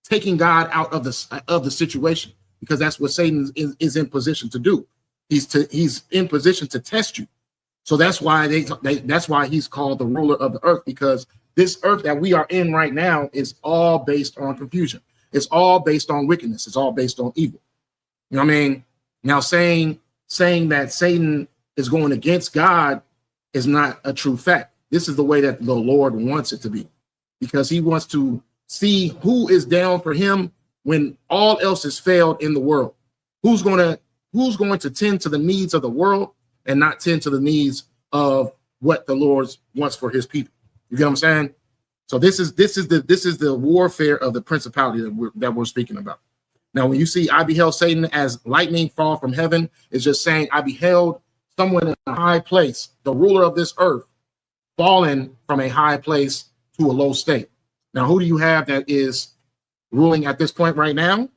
taking God out of the situation, because that's what Satan is in position to do. He's in position to test you. So that's why that's why he's called the ruler of the earth, because this earth that we are in right now is all based on confusion. It's all based on wickedness. It's all based on evil. You know what I mean? Now saying that Satan is going against God is not a true fact. This is the way that the Lord wants it to be, because he wants to see who is down for him when all else has failed in the world. Who's going to tend to the needs of the world and not tend to the needs of what the Lord wants for his people. You get what I'm saying? So this is the warfare of the principality that we're speaking about. Now, when you see I beheld Satan as lightning fall from heaven, it's just saying I beheld someone in a high place, the ruler of this earth, fallen from a high place to a low state. Now, who do you have that is ruling at this point right now?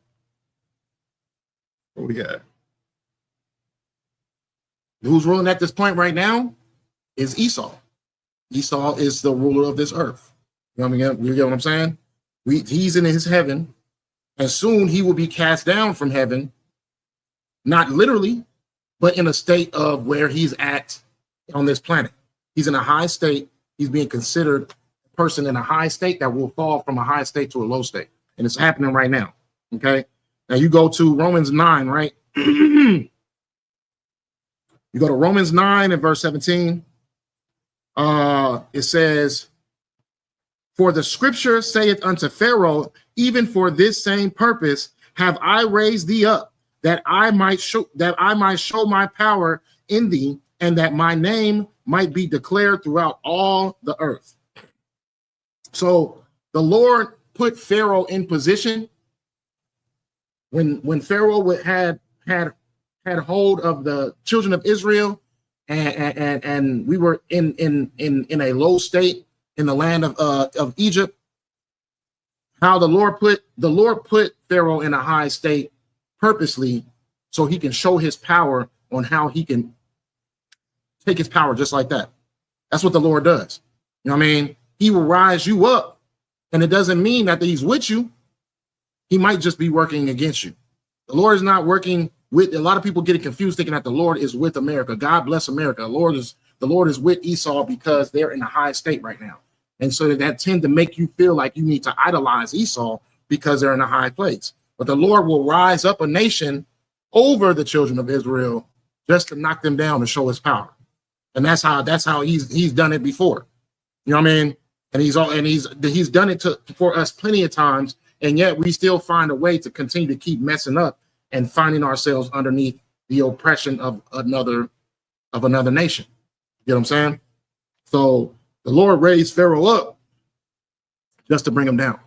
What we got? Who's ruling at this point right now is Esau. Esau is the ruler of this earth. You know what I mean? You get what I'm saying? He's in his heaven, and soon he will be cast down from heaven, not literally, but in a state of where he's at on this planet. He's in a high state. He's being considered a person in a high state that will fall from a high state to a low state. And it's happening right now. Okay. Now you go to Romans 9, right? You go to Romans 9 and verse 17. It says, for the scripture saith unto Pharaoh, even for this same purpose have I raised thee up, that I might show my power in thee, and that my name might be declared throughout all the earth. So the Lord put Pharaoh in position when Pharaoh had hold of the children of Israel, and we were in a low state in the land of Egypt. How the Lord put Pharaoh in a high state purposely, so he can show his power on how he can take his power just like that. That's what the Lord does. You know what I mean? He will rise you up, and it doesn't mean that he's with you. he might just be working against you. The Lord is not working with, a lot of people getting confused thinking that the Lord is with America. God bless America. The Lord is with Esau because they're in a high state right now. And so that tend to make you feel like you need to idolize Esau because they're in a high place. But the Lord will rise up a nation over the children of Israel just to knock them down and show his power. And that's how he's done it before. You know what I mean? And he's done it for us plenty of times, and yet we still find a way to continue to keep messing up and finding ourselves underneath the oppression of another nation. You know what I'm saying? So the Lord raised Pharaoh up just to bring him down.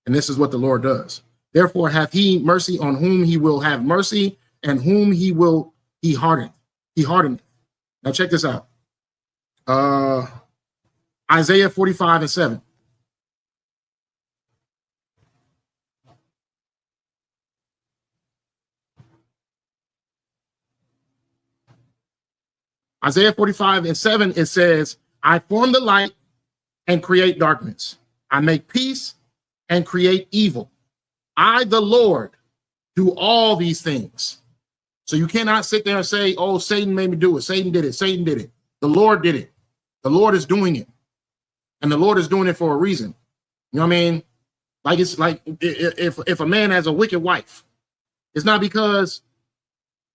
And this is what the Lord does. Therefore hath he mercy on whom he will have mercy, and whom he hardened. He hardened. Now check this out. Isaiah 45:7. Isaiah 45:7, it says, I form the light and create darkness. I make peace and create evil. I, the Lord, do all these things. So you cannot sit there and say, oh, Satan made me do it. Satan did it. Satan did it. The Lord did it. The Lord is doing it. And the Lord is doing it for a reason. You know what I mean? Like, it's like if a man has a wicked wife, it's not because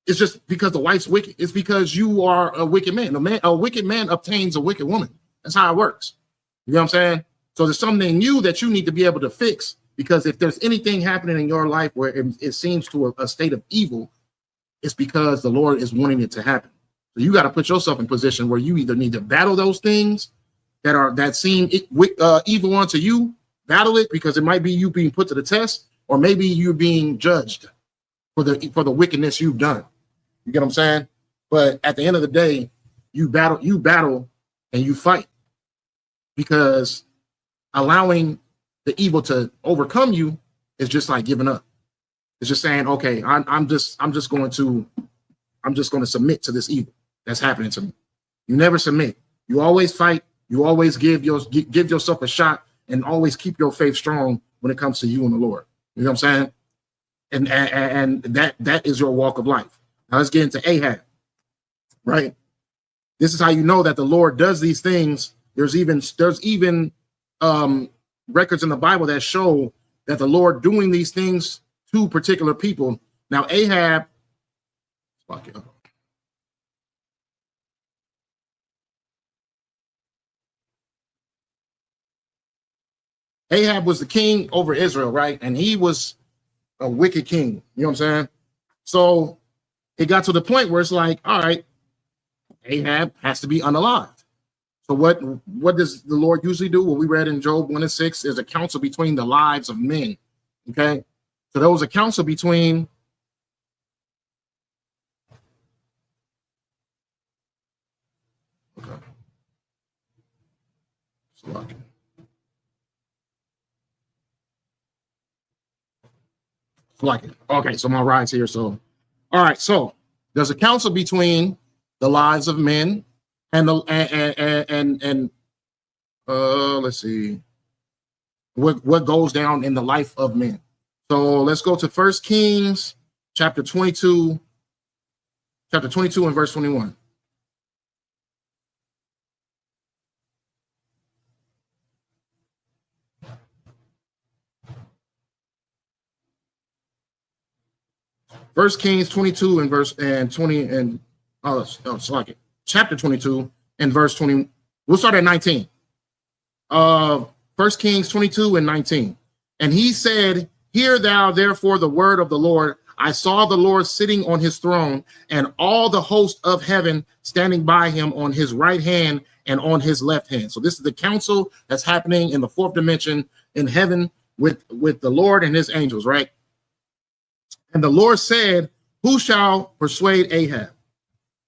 it's just because the wife's wicked. It's because you are a wicked man. A wicked man obtains a wicked woman. That's how it works. You know what I'm saying? So there's something in you that you need to be able to fix, because if there's anything happening in your life where it seems to a state of evil, it's because the Lord is wanting it to happen. So you got to put yourself in position where you either need to battle those things that seem evil unto you, battle it, because it might be you being put to the test, or maybe you're being judged for the wickedness you've done. You get what I'm saying? But at the end of the day, you battle and you fight, because allowing the evil to overcome you is just like giving up. It's just saying, okay, I'm just going to submit to this evil that's happening to me. You never submit. You always fight. You always give yourself a shot, and always keep your faith strong when it comes to you and the Lord. You know what I'm saying? And that is your walk of life. Now let's get into Ahab, right? This is how you know that the Lord does these things. There's even records in the Bible that show that the Lord doing these things to particular people. Now Ahab, Ahab was the king over Israel, right? And he was a wicked king. You know what I'm saying? So it got to the point where it's like, all right, Ahab has to be unalived. So what does the Lord usually do? What we read in Job 1:6 is a counsel between the lives of men. Okay, so there was a counsel between Okay, so my ride's here. So, all right, so there's a counsel between the lives of men and let's see what goes down in the life of men. So let's go to 1 Kings chapter 22 and verse 21. First Kings 22 and verse and 20 and chapter 22 and verse 20. We'll start at 19. 1 Kings 22 and 19. And he said, hear thou therefore the word of the Lord. I saw the Lord sitting on his throne, and all the host of heaven standing by him on his right hand and on his left hand. So this is the council that's happening in the fourth dimension in heaven with the Lord and his angels, right? And the Lord said, who shall persuade Ahab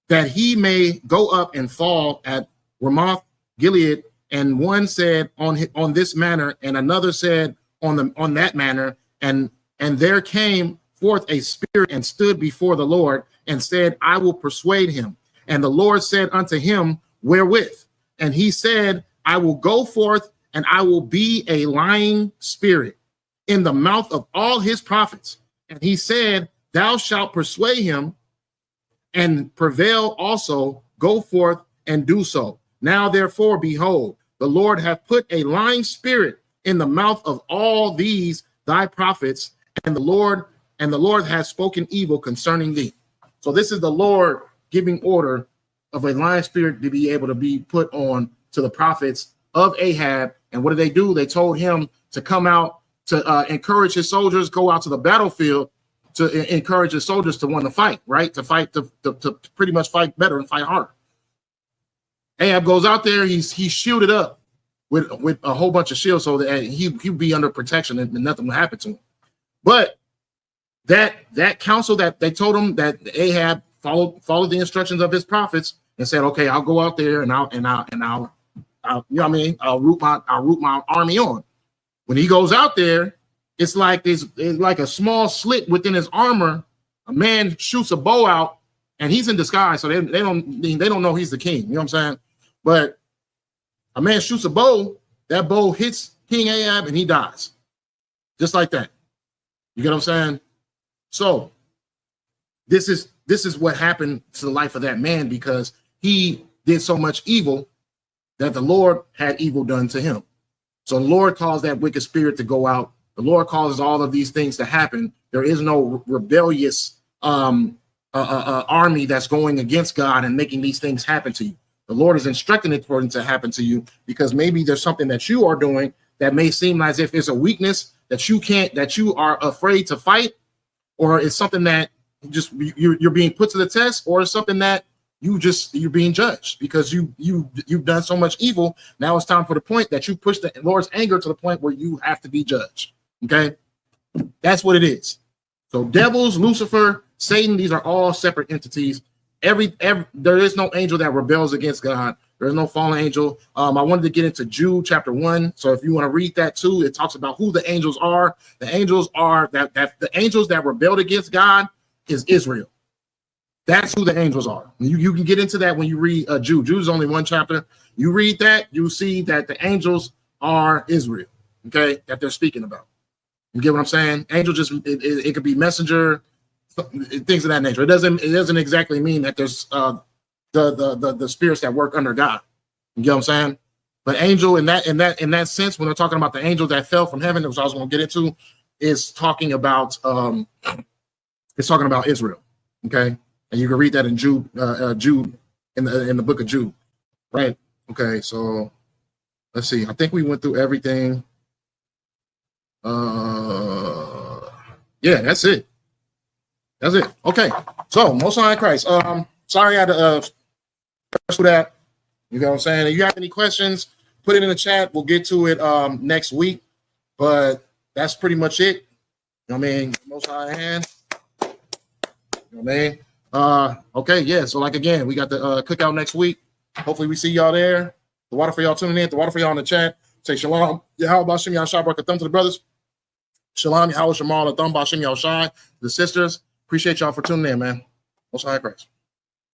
that he may go up and fall at Ramoth Gilead? And one said on this manner, and another said on that manner. And there came forth a spirit and stood before the Lord and said, I will persuade him. And the Lord said unto him, wherewith? And he said, I will go forth, and I will be a lying spirit, in the mouth of all his prophets. And he said, thou shalt persuade him and prevail also, go forth and do so. Now, therefore, behold, the Lord hath put a lying spirit in the mouth of all these thy prophets, and the Lord has spoken evil concerning thee. So this is the Lord giving order of a lying spirit to be able to be put on to the prophets of Ahab. And what did they do? They told him to come out to encourage his soldiers, go out to the battlefield to encourage his soldiers to want to fight, right? To fight, to pretty much fight better and fight harder. Ahab goes out there, he's shielded up with a whole bunch of shields so that he'd be under protection and nothing will happen to him. But that counsel that they told him, that Ahab followed the instructions of his prophets and said, okay, I'll go out there and I'll you know what I mean, I'll root my army on. When he goes out there, it's like a small slit within his armor. A man shoots a bow out, and he's in disguise, so they don't know he's the king. You know what I'm saying? But a man shoots a bow, that bow hits King Ahab, and he dies, just like that. You get what I'm saying? So this is what happened to the life of that man, because he did so much evil that the Lord had evil done to him. So the Lord caused that wicked spirit to go out. The Lord causes all of these things to happen. There is no rebellious army that's going against God and making these things happen to you. The Lord is instructing it for it to happen to you, because maybe there's something that you are doing that may seem as if it's a weakness that you are afraid to fight, or it's something that just you're being put to the test, or it's something that you're being judged because you've done so much evil. Now it's time for the point that you push the Lord's anger to the point where you have to be judged. Okay, that's what it is. So devils, Lucifer, Satan, these are all separate entities. There is no angel that rebels against God. There is no fallen angel. I wanted to get into Jude chapter 1. So if you want to read that too, it talks about who the angels are. The angels are the angels that rebelled against God is Israel. That's who the angels are. You can get into that when you read Jude. Jude is only one chapter. You read that, you see that the angels are Israel. Okay, that they're speaking about. You get what I'm saying? Angel just it could be messenger, things of that nature. It doesn't exactly mean that there's the spirits that work under God. You get what I'm saying? But angel in that sense, when they're talking about the angel that fell from heaven, which I was going to get into, is talking about Israel. Okay, and you can read that in Jude in the book of Jude, right? Okay, so let's see. I think we went through everything. Yeah, that's it. That's it. Okay. So Most High Christ. Sorry I had to do that. You know what I'm saying? If you have any questions, put it in the chat. We'll get to it next week. But that's pretty much it. You know what I mean? Most High hand. You know what I mean? Okay, yeah. So like again, we got the cookout next week. Hopefully we see y'all there. The water for y'all tuning in, the water for y'all in the chat. Say shalom. Yahweh Bashem Yahshai Barak Thumb to the brothers. Shalom, Yahweh Shemal Thumb Bashem Yahshai to the sisters. Appreciate y'all for tuning in, man. Most High Christ.